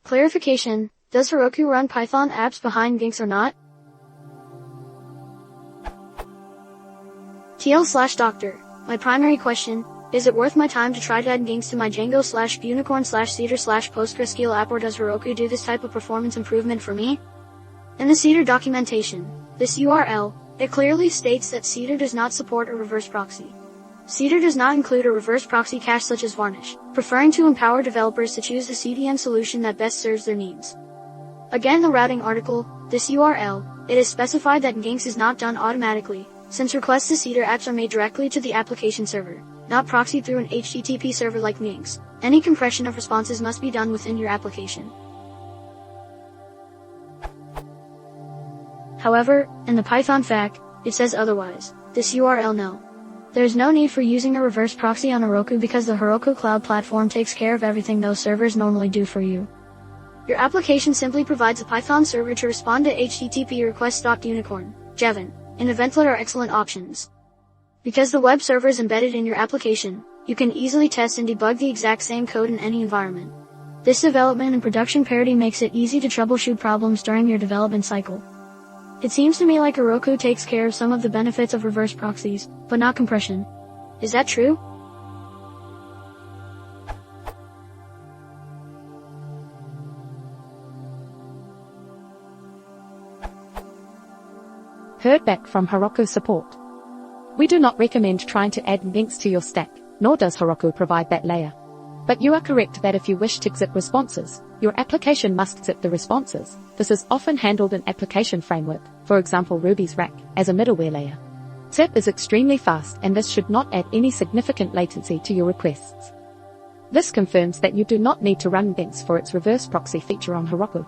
Clarification: does Heroku run Python apps behind Nginx or not? TL/Doctor. My primary question: is it worth my time to try to add Nginx to my Django/Unicorn/Cedar/PostgreSQL app, or does Heroku do this type of performance improvement for me? In the Cedar documentation, this URL, it clearly states that Cedar does not support a reverse proxy. Cedar does not include a reverse proxy cache such as Varnish, preferring to empower developers to choose the CDN solution that best serves their needs. Again, the routing article, this URL, it is specified that Nginx is not done automatically, since requests to Cedar apps are made directly to the application server, not proxied through an HTTP server like Nginx. Any compression of responses must be done within your application. However, in the Python FAQ, it says otherwise. This URL no. There is no need for using a reverse proxy on Heroku because the Heroku Cloud Platform takes care of everything those servers normally do for you. Your application simply provides a Python server to respond to HTTP requests. Unicorn, Jevin, and Eventlet are excellent options. Because the web server is embedded in your application, you can easily test and debug the exact same code in any environment. This development and production parity makes it easy to troubleshoot problems during your development cycle. It seems to me like Heroku takes care of some of the benefits of reverse proxies, but not compression. Is that true? Heard back from Heroku support. We do not recommend trying to add Nginx to your stack, nor does Heroku provide that layer. But you are correct that if you wish to zip responses, your application must zip the responses. This is often handled in application framework, for example Ruby's Rack, as a middleware layer. Zip is extremely fast, and this should not add any significant latency to your requests. This confirms that you do not need to run Nginx for its reverse proxy feature on Heroku.